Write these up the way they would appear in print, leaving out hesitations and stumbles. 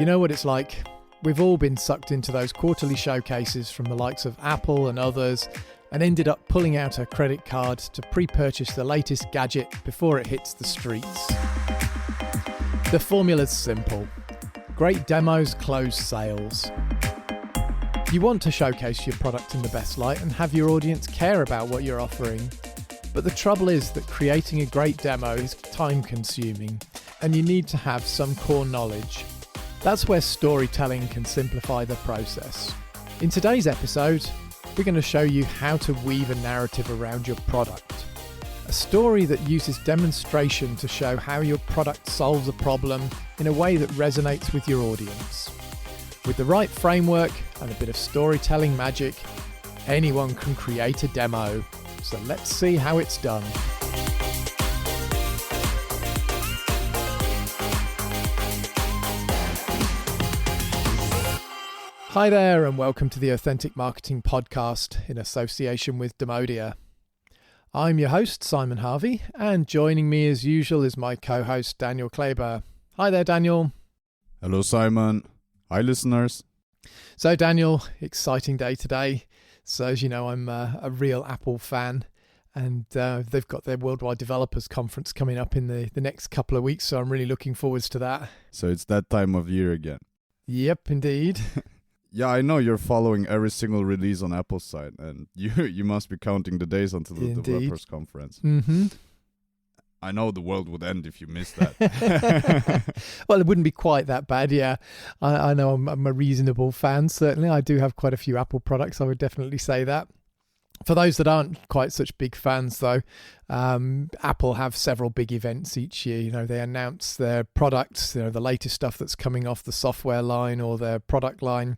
You know what it's like? We've all been sucked into those quarterly showcases from the likes of Apple and others and ended up pulling out a credit card to pre-purchase the latest gadget before it hits the streets. The formula's simple. Great demos close sales. You want to showcase your product in the best light and have your audience care about what you're offering. But the trouble is that creating a great demo is time consuming and you need to have some core knowledge. That's where storytelling can simplify the process. In today's episode, we're going to show you how to weave a narrative around your product. A story that uses demonstration to show how your product solves a problem in a way that resonates with your audience. With the right framework and a bit of storytelling magic, anyone can create a demo. So let's see how it's done. Hi there and welcome to the Authentic Marketing Podcast in association with Demodia. I'm your host, Simon Harvey, and joining me as usual is my co-host, Daniel Kleber. Hi there, Daniel. Hello, Simon. Hi, listeners. So, Daniel, exciting day today. So, as you know, I'm a real Apple fan, and they've got their Worldwide Developers Conference coming up in the next couple of weeks, so I'm really looking forward to that. So it's that time of year again. Yep, indeed. Yeah, I know you're following every single release on Apple's side, and you must be counting the days until the Developers Conference. Mm-hmm. I know the world would end if you missed that. Well, it wouldn't be quite that bad, yeah. I know I'm a reasonable fan, certainly. I do have quite a few Apple products, I would definitely say that. For those that aren't quite such big fans, though, Apple have several big events each year. You know, they announce their products, the latest stuff that's coming off the software line or their product line.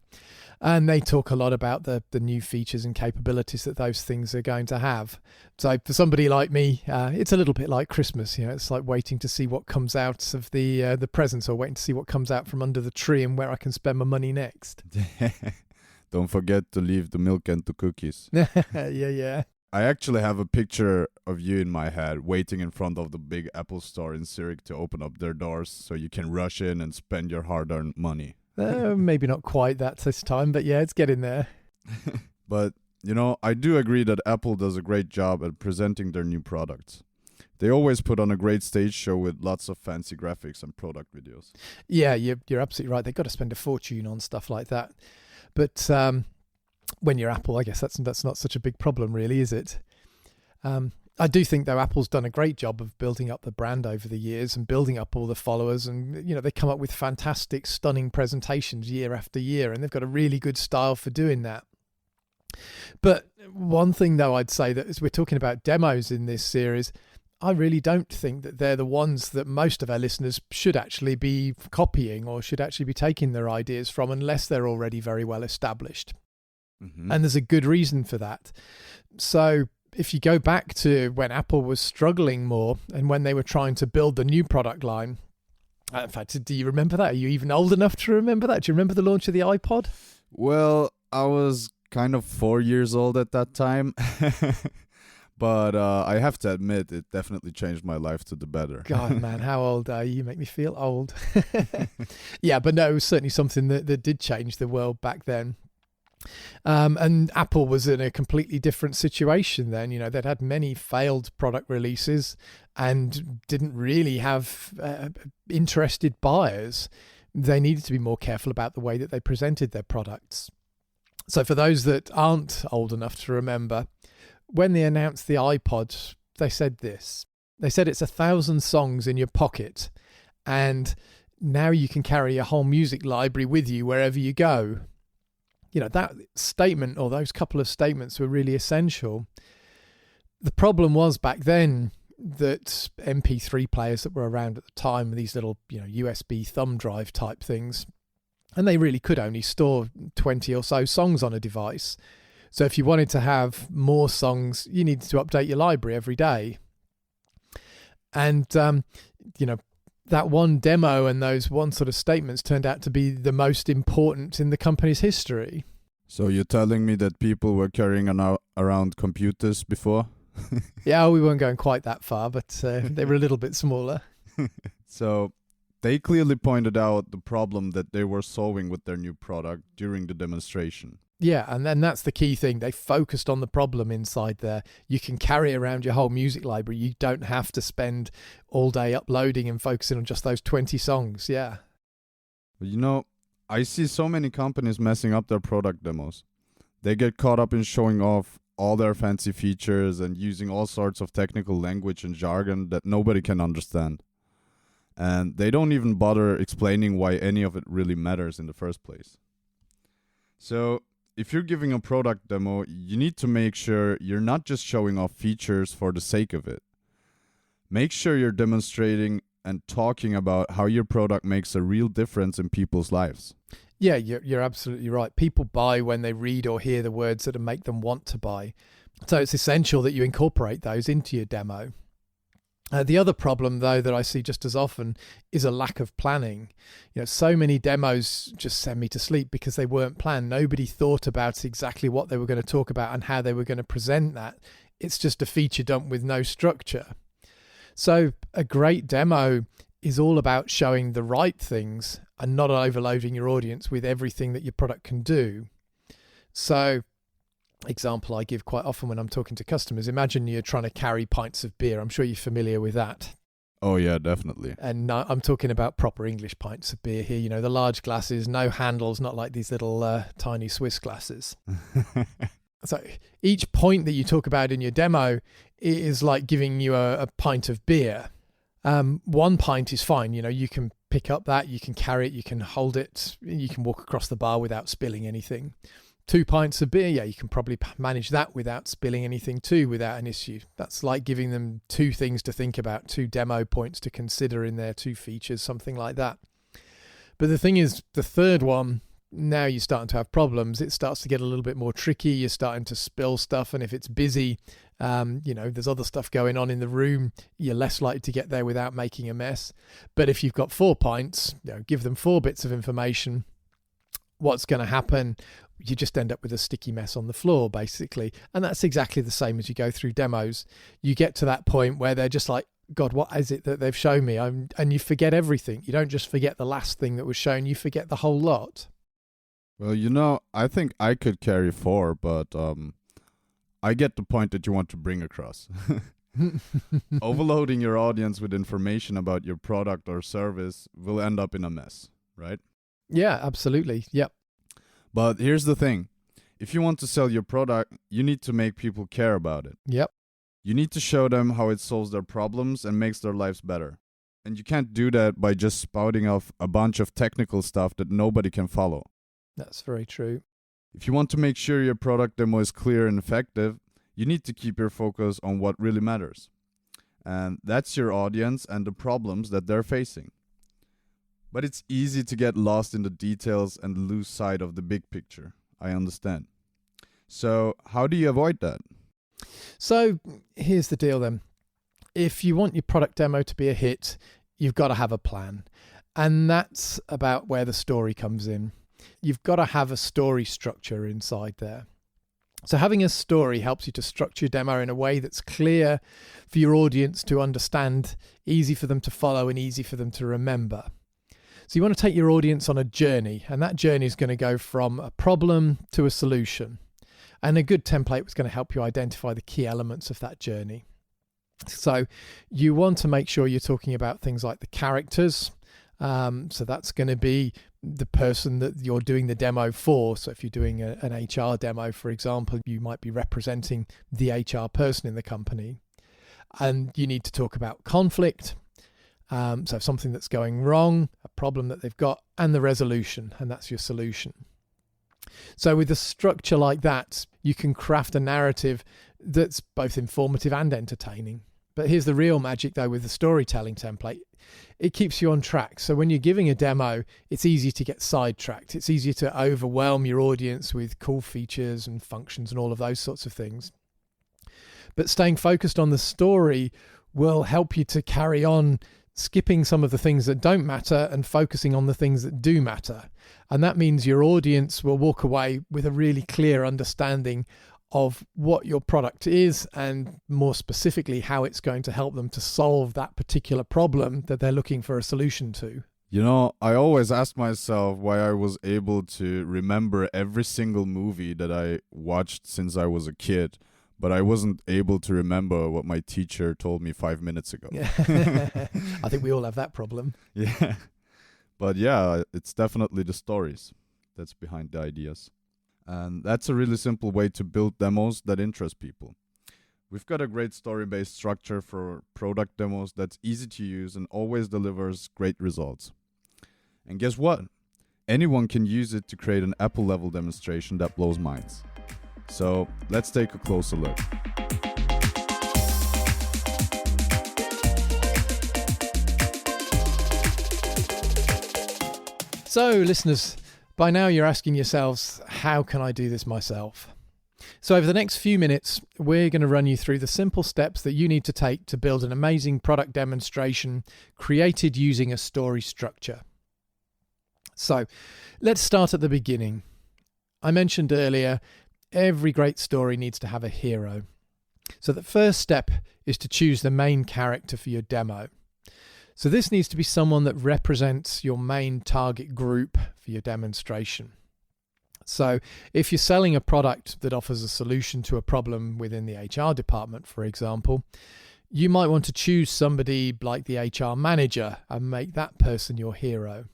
And they talk a lot about the new features and capabilities that those things are going to have. So for somebody like me, it's a little bit like Christmas. You know, it's like waiting to see what comes out of the presents, or waiting to see what comes out from under the tree and where I can spend my money next. Don't forget to leave the milk and the cookies. Yeah. I actually have a picture of you in my head waiting in front of the big Apple store in Zurich to open up their doors so you can rush in and spend your hard-earned money. Maybe not quite that this time, but yeah, it's getting there. But, I do agree that Apple does a great job at presenting their new products. They always put on a great stage show with lots of fancy graphics and product videos. Yeah, you're absolutely right. They've got to spend a fortune on stuff like that. But when you're Apple, I guess that's not such a big problem, really, is it? I do think, though, Apple's done a great job of building up the brand over the years and building up all the followers. And, they come up with fantastic, stunning presentations year after year. And they've got a really good style for doing that. But one thing, though, I'd say that as we're talking about demos in this series, I really don't think that they're the ones that most of our listeners should actually be copying or should actually be taking their ideas from unless they're already very well established. Mm-hmm. And there's a good reason for that. So if you go back to when Apple was struggling more and when they were trying to build the new product line, in fact, do you remember that? Are you even old enough to remember that? Do you remember the launch of the iPod? Well, I was kind of 4 years old at that time. But I have to admit, it definitely changed my life to the better. God, man, how old are you? You make me feel old. Yeah, but no, it was certainly something that did change the world back then. And Apple was in a completely different situation then. They'd had many failed product releases and didn't really have interested buyers. They needed to be more careful about the way that they presented their products. So for those that aren't old enough to remember, when they announced the iPod, they said this. They said it's 1,000 songs in your pocket, and now you can carry a whole music library with you wherever you go. That statement, or those couple of statements, were really essential. The problem was back then that MP3 players that were around at the time were these little, USB thumb drive type things, and they really could only store 20 or so songs on a device. So if you wanted to have more songs, you needed to update your library every day. And, that one demo and those one sort of statements turned out to be the most important in the company's history. So you're telling me that people were carrying around computers before? Yeah, we weren't going quite that far, but they were a little bit smaller. So They clearly pointed out the problem that they were solving with their new product during the demonstration. Yeah, and then that's the key thing. They focused on the problem inside there. You can carry around your whole music library. You don't have to spend all day uploading and focusing on just those 20 songs. Yeah. But you know, I see so many companies messing up their product demos. They get caught up in showing off all their fancy features and using all sorts of technical language and jargon that nobody can understand. And they don't even bother explaining why any of it really matters in the first place. So, if you're giving a product demo, you need to make sure you're not just showing off features for the sake of it. Make sure you're demonstrating and talking about how your product makes a real difference in people's lives. Yeah, you're absolutely right. People buy when they read or hear the words that make them want to buy. So it's essential that you incorporate those into your demo. The other problem, though, that I see just as often is a lack of planning. So many demos just send me to sleep because they weren't planned. Nobody thought about exactly what they were going to talk about and how they were going to present that. It's just a feature dump with no structure. So a great demo is all about showing the right things and not overloading your audience with everything that your product can do. So, example I give quite often when I'm talking to customers, imagine you're trying to carry pints of beer. I'm sure you're familiar with that. Oh yeah, definitely. And I'm talking about proper English pints of beer here, the large glasses, no handles, not like these little tiny Swiss glasses. So each point that you talk about in your demo is like giving you a pint of beer. 1 pint is fine. You can pick up that, you can carry it, you can hold it, you can walk across the bar without spilling anything. 2 pints of beer, yeah, you can probably manage that without spilling anything too, without an issue. That's like giving them 2 things to think about, 2 demo points to consider in there, 2 features, something like that. But the thing is, the third one, now you're starting to have problems. It starts to get a little bit more tricky. You're starting to spill stuff, and if it's busy, there's other stuff going on in the room, you're less likely to get there without making a mess. But if you've got 4 pints, give them 4 bits of information. What's going to happen? You just end up with a sticky mess on the floor, basically. And that's exactly the same as you go through demos. You get to that point where they're just like, God, what is it that they've shown me? And you forget everything. You don't just forget the last thing that was shown, you forget the whole lot. Well, I think I could carry 4, but I get the point that you want to bring across. Overloading your audience with information about your product or service will end up in a mess, right? Yeah, absolutely. Yep. But here's the thing. If you want to sell your product, you need to make people care about it. Yep. You need to show them how it solves their problems and makes their lives better. And you can't do that by just spouting off a bunch of technical stuff that nobody can follow. That's very true. If you want to make sure your product demo is clear and effective, you need to keep your focus on what really matters. And that's your audience and the problems that they're facing. But it's easy to get lost in the details and lose sight of the big picture. I understand. So how do you avoid that? So here's the deal then. If you want your product demo to be a hit, you've got to have a plan. And that's about where the story comes in. You've got to have a story structure inside there. So having a story helps you to structure your demo in a way that's clear for your audience to understand, easy for them to follow and easy for them to remember. So you want to take your audience on a journey, and that journey is going to go from a problem to a solution. And a good template was going to help you identify the key elements of that journey. So you want to make sure you're talking about things like the characters. So that's going to be the person that you're doing the demo for. So if you're doing an HR demo, for example, you might be representing the HR person in the company. And you need to talk about conflict. So something that's going wrong, a problem that they've got, and the resolution, and that's your solution. So with a structure like that, you can craft a narrative that's both informative and entertaining. But here's the real magic, though, with the storytelling template. It keeps you on track. So when you're giving a demo, it's easy to get sidetracked. It's easier to overwhelm your audience with cool features and functions and all of those sorts of things. But staying focused on the story will help you to carry on skipping some of the things that don't matter and focusing on the things that do matter. And that means your audience will walk away with a really clear understanding of what your product is and more specifically how it's going to help them to solve that particular problem that they're looking for a solution to. You know, I always ask myself why I was able to remember every single movie that I watched since I was a kid, but I wasn't able to remember what my teacher told me 5 minutes ago. Yeah. I think we all have that problem. Yeah. But yeah, it's definitely the stories that's behind the ideas. And that's a really simple way to build demos that interest people. We've got a great story-based structure for product demos that's easy to use and always delivers great results. And guess what? Anyone can use it to create an Apple-level demonstration that blows minds. So let's take a closer look. So, listeners, by now you're asking yourselves, how can I do this myself? So over the next few minutes, we're going to run you through the simple steps that you need to take to build an amazing product demonstration created using a story structure. So let's start at the beginning. I mentioned earlier, every great story needs to have a hero. So the first step is to choose the main character for your demo. So this needs to be someone that represents your main target group for your demonstration. So if you're selling a product that offers a solution to a problem within the HR department, for example, you might want to choose somebody like the HR manager and make that person your hero.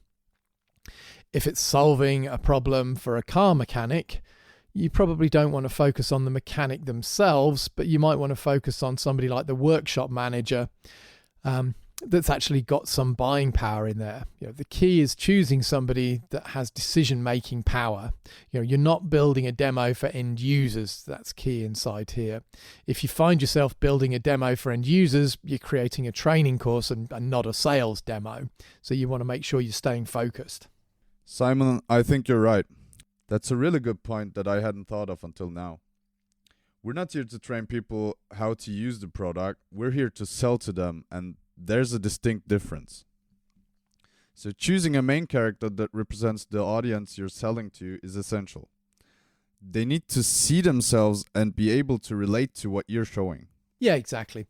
If it's solving a problem for a car mechanic, you probably don't want to focus on the mechanic themselves, but you might want to focus on somebody like the workshop manager that's actually got some buying power in there. You know, the key is choosing somebody that has decision-making power. You know, you're not building a demo for end users. That's key inside here. If you find yourself building a demo for end users, you're creating a training course and not a sales demo. So you want to make sure you're staying focused. Simon, I think you're right. That's a really good point that I hadn't thought of until now. We're not here to train people how to use the product. We're here to sell to them, and there's a distinct difference. So choosing a main character that represents the audience you're selling to is essential. They need to see themselves and be able to relate to what you're showing. Yeah, exactly.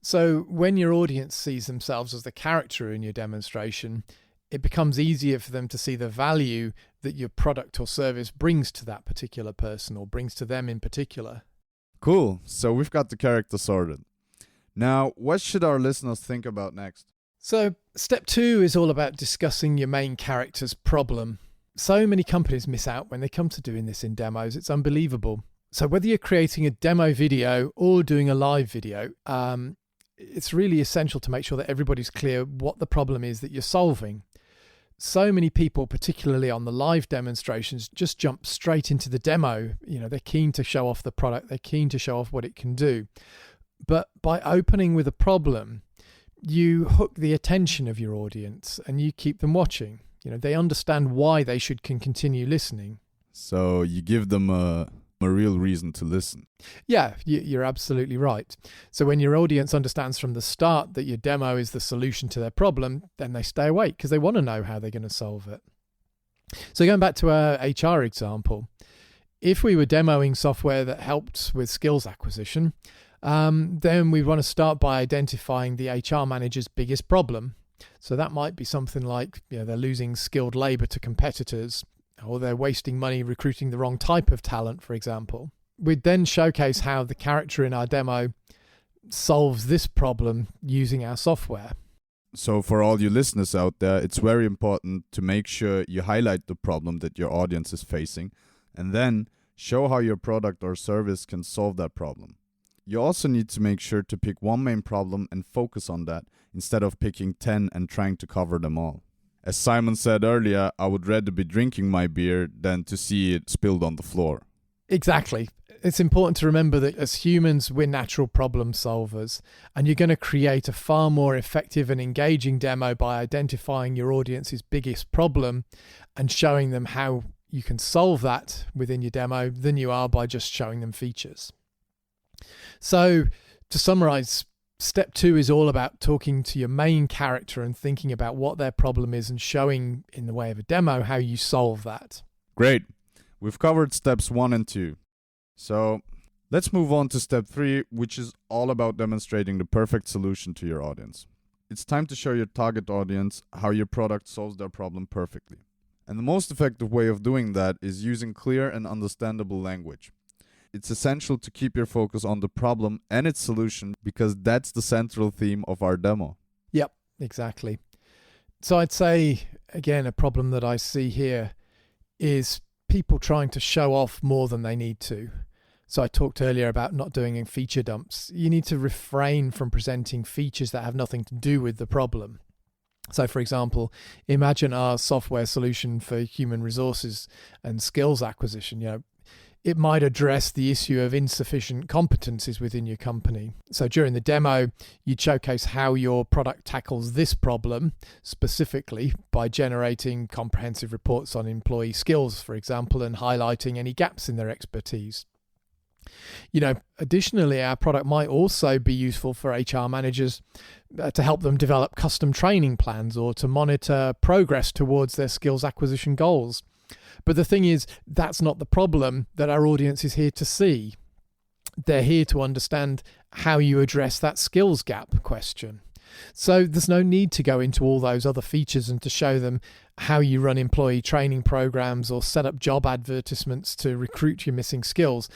So when your audience sees themselves as the character in your demonstration, it becomes easier for them to see the value that your product or service brings to that particular person or brings to them in particular. Cool. So we've got the character sorted. Now, what should our listeners think about next? So step 2 is all about discussing your main character's problem. So many companies miss out when they come to doing this in demos. It's unbelievable. So whether you're creating a demo video or doing a live video, it's really essential to make sure that everybody's clear what the problem is that you're solving. So many people, particularly on the live demonstrations, just jump straight into the demo. You know, they're keen to show off the product. They're keen to show off what it can do. But by opening with a problem, you hook the attention of your audience and you keep them watching. You know, they understand why they should continue listening. So you give them a real reason to listen. Yeah, you're absolutely right. So when your audience understands from the start that your demo is the solution to their problem, then they stay awake because they want to know how they're going to solve it. So going back to our HR example, if we were demoing software that helped with skills acquisition, then we want to start by identifying the HR manager's biggest problem. So that might be something like, you know, they're losing skilled labor to competitors, or they're wasting money recruiting the wrong type of talent, for example. We'd then showcase how the character in our demo solves this problem using our software. So for all you listeners out there, it's very important to make sure you highlight the problem that your audience is facing and then show how your product or service can solve that problem. You also need to make sure to pick one main problem and focus on that instead of picking 10 and trying to cover them all. As Simon said earlier, I would rather be drinking my beer than to see it spilled on the floor. Exactly. It's important to remember that as humans, we're natural problem solvers, and you're going to create a far more effective and engaging demo by identifying your audience's biggest problem and showing them how you can solve that within your demo than you are by just showing them features. So to summarize, step 2 is all about talking to your main character and thinking about what their problem is and showing in the way of a demo how you solve that. Great. We've covered steps 1 and 2. So let's move on to step 3, which is all about demonstrating the perfect solution to your audience. it's time to show your target audience how your product solves their problem perfectly. And the most effective way of doing that is using clear and understandable language. It's essential to keep your focus on the problem and its solution because that's the central theme of our demo. Yep, exactly. So I'd say, again, a problem that I see here is people trying to show off more than they need to. So I talked earlier about not doing feature dumps. You need to refrain from presenting features that have nothing to do with the problem. So, for example, imagine our software solution for human resources and skills acquisition. It might address the issue of insufficient competencies within your company. So during the demo, you'd showcase how your product tackles this problem specifically by generating comprehensive reports on employee skills, for example, and highlighting any gaps in their expertise. Additionally, our product might also be useful for HR managers to help them develop custom training plans or to monitor progress towards their skills acquisition goals. But the thing is, that's not the problem that our audience is here to see. They're here to understand how you address that skills gap question. So there's no need to go into all those other features and to show them how you run employee training programs or set up job advertisements to recruit your missing skills.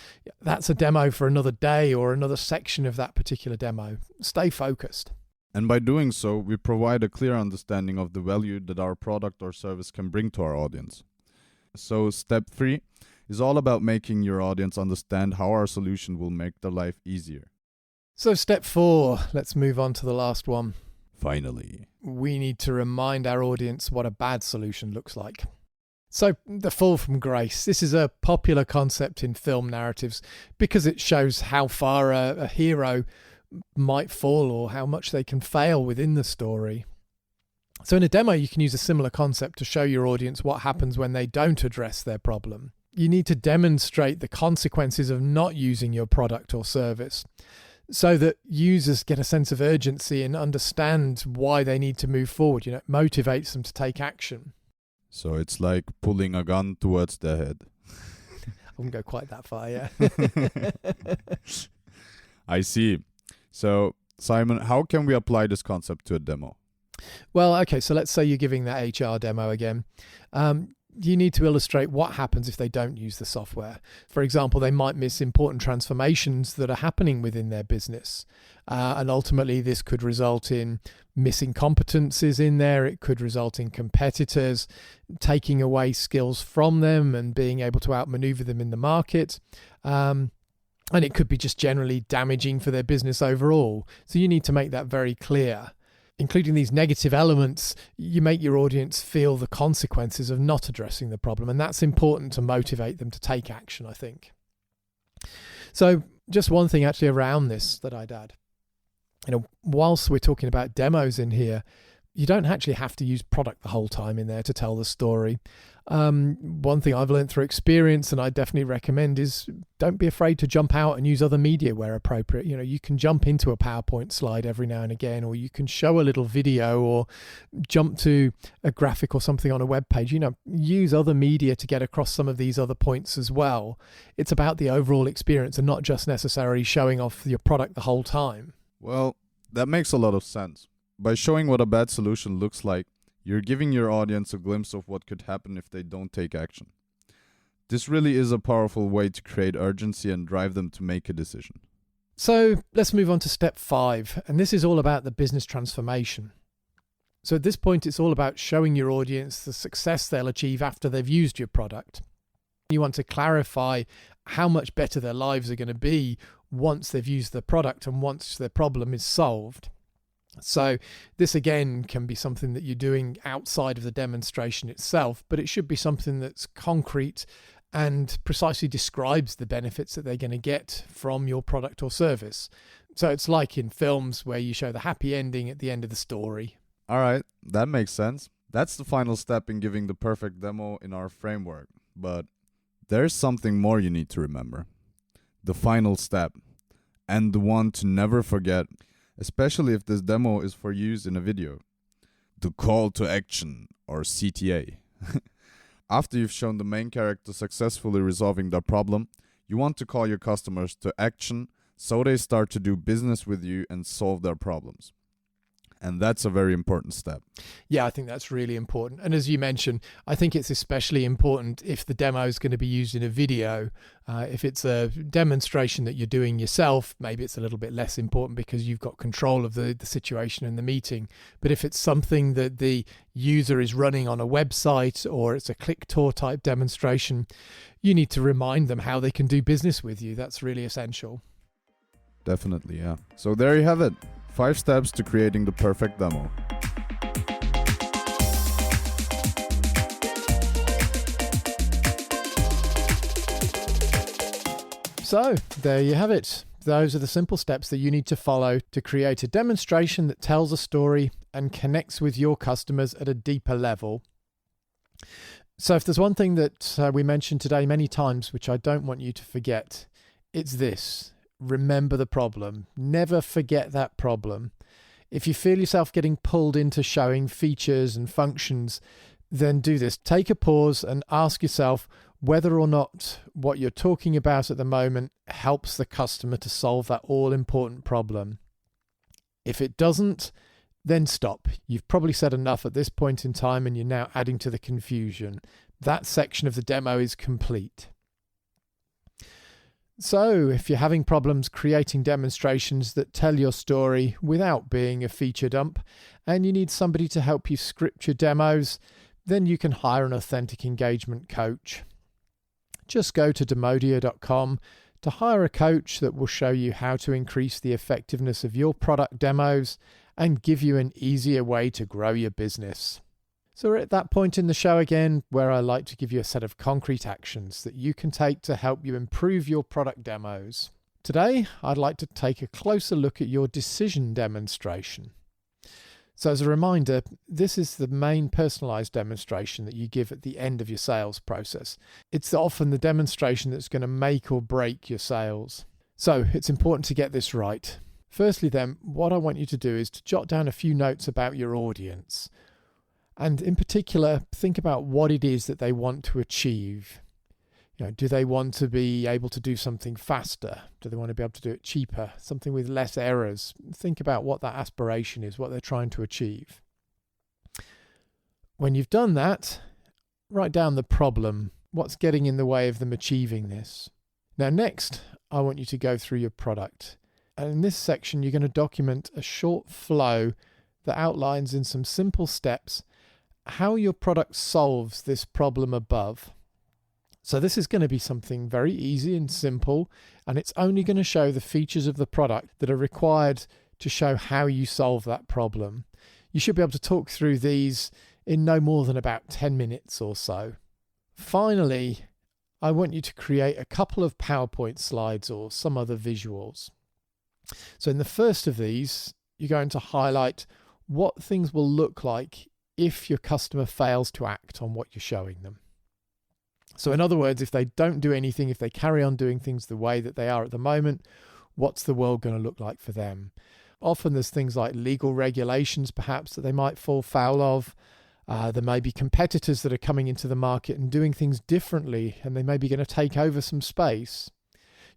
That's a demo for another day or another section of that particular demo. Stay focused. And by doing so, we provide a clear understanding of the value that our product or service can bring to our audience. So step 3 is all about making your audience understand how our solution will make their life easier. So step 4, let's move on to the last one. Finally, we need to remind our audience what a bad solution looks like. So the fall from grace. This is a popular concept in film narratives because it shows how far a hero might fall or how much they can fail within the story. So in a demo, you can use a similar concept to show your audience what happens when they don't address their problem. You need to demonstrate the consequences of not using your product or service, so that users get a sense of urgency and understand why they need to move forward. It motivates them to take action. So it's like pulling a gun towards their head. I wouldn't go quite that far, yeah. I see. So, Simon, how can we apply this concept to a demo? Well, okay, so let's say you're giving that HR demo again. You need to illustrate what happens if they don't use the software. For example, they might miss important transformations that are happening within their business. And ultimately, this could result in missing competencies in there. It could result in competitors taking away skills from them and being able to outmaneuver them in the market. And it could be just generally damaging for their business overall. So you need to make that very clear. Including these negative elements, you make your audience feel the consequences of not addressing the problem. And that's important to motivate them to take action, I think. So just one thing actually around this that I'd add. Whilst we're talking about demos in here, you don't actually have to use product the whole time in there to tell the story. One thing I've learned through experience, and I definitely recommend, is don't be afraid to jump out and use other media where appropriate. You can jump into a PowerPoint slide every now and again, or you can show a little video or jump to a graphic or something on a web page. Use other media to get across some of these other points as well. It's about the overall experience and not just necessarily showing off your product the whole time. Well, that makes a lot of sense. By showing what a bad solution looks like, you're giving your audience a glimpse of what could happen if they don't take action. This really is a powerful way to create urgency and drive them to make a decision. So let's move on to step 5, and this is all about the business transformation. So at this point, it's all about showing your audience the success they'll achieve after they've used your product. You want to clarify how much better their lives are going to be once they've used the product and once their problem is solved. So this again can be something that you're doing outside of the demonstration itself, but it should be something that's concrete and precisely describes the benefits that they're going to get from your product or service. So it's like in films where you show the happy ending at the end of the story. All right, that makes sense. That's the final step in giving the perfect demo in our framework. But there's something more you need to remember. The final step, and the one to never forget, especially if this demo is for use in a video. The call to action, or CTA. After you've shown the main character successfully resolving their problem, you want to call your customers to action so they start to do business with you and solve their problems. And that's a very important step. Yeah, I think that's really important. And as you mentioned, I think it's especially important if the demo is going to be used in a video. If it's a demonstration that you're doing yourself, maybe it's a little bit less important because you've got control of the situation and the meeting. But if it's something that the user is running on a website or it's a click tour type demonstration, you need to remind them how they can do business with you. That's really essential. Definitely, yeah. So there you have it. 5 steps to creating the perfect demo. So there you have it. Those are the simple steps that you need to follow to create a demonstration that tells a story and connects with your customers at a deeper level. So if there's one thing that we mentioned today many times, which I don't want you to forget, it's this. Remember the problem. Never forget that problem. If you feel yourself getting pulled into showing features and functions, then do this. Take a pause and ask yourself whether or not what you're talking about at the moment helps the customer to solve that all-important problem. If it doesn't, then stop. You've probably said enough at this point in time and you're now adding to the confusion. That section of the demo is complete. So, if you're having problems creating demonstrations that tell your story without being a feature dump, and you need somebody to help you script your demos, then you can hire an authentic engagement coach. Just go to demodia.com to hire a coach that will show you how to increase the effectiveness of your product demos and give you an easier way to grow your business. So we're at that point in the show again where I like to give you a set of concrete actions that you can take to help you improve your product demos. Today, I'd like to take a closer look at your decision demonstration. So as a reminder, this is the main personalized demonstration that you give at the end of your sales process. It's often the demonstration that's going to make or break your sales. So it's important to get this right. Firstly then, what I want you to do is to jot down a few notes about your audience. And in particular, think about what it is that they want to achieve. Do they want to be able to do something faster? Do they want to be able to do it cheaper? Something with less errors? Think about what that aspiration is, what they're trying to achieve. When you've done that, write down the problem. What's getting in the way of them achieving this? Now, next, I want you to go through your product. And in this section, you're going to document a short flow that outlines in some simple steps how your product solves this problem above. So this is going to be something very easy and simple, and it's only going to show the features of the product that are required to show how you solve that problem. You should be able to talk through these in no more than about 10 minutes or so. Finally, I want you to create a couple of PowerPoint slides or some other visuals. So in the first of these, you're going to highlight what things will look like if your customer fails to act on what you're showing them. So in other words, if they don't do anything, if they carry on doing things the way that they are at the moment, what's the world going to look like for them? Often there's things like legal regulations perhaps that they might fall foul of. There may be competitors that are coming into the market and doing things differently, and they may be going to take over some space.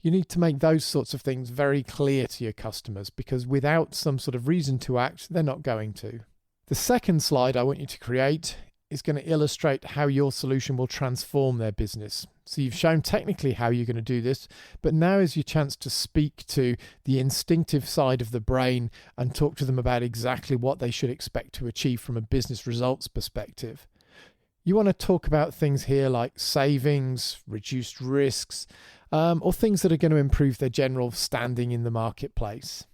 You need to make those sorts of things very clear to your customers, because without some sort of reason to act, they're not going to. The second slide I want you to create is going to illustrate how your solution will transform their business. So you've shown technically how you're going to do this, but now is your chance to speak to the instinctive side of the brain and talk to them about exactly what they should expect to achieve from a business results perspective. You want to talk about things here like savings, reduced risks, or things that are going to improve their general standing in the marketplace.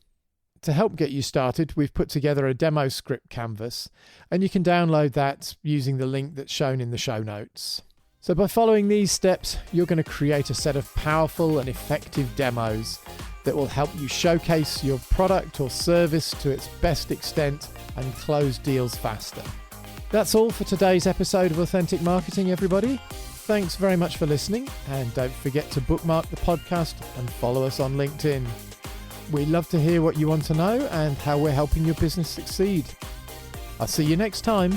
To help get you started, we've put together a demo script canvas, and you can download that using the link that's shown in the show notes. So by following these steps, you're going to create a set of powerful and effective demos that will help you showcase your product or service to its best extent and close deals faster. That's all for today's episode of Authentic Marketing, everybody. Thanks very much for listening, and don't forget to bookmark the podcast and follow us on LinkedIn. We love to hear what you want to know and how we're helping your business succeed. I'll see you next time.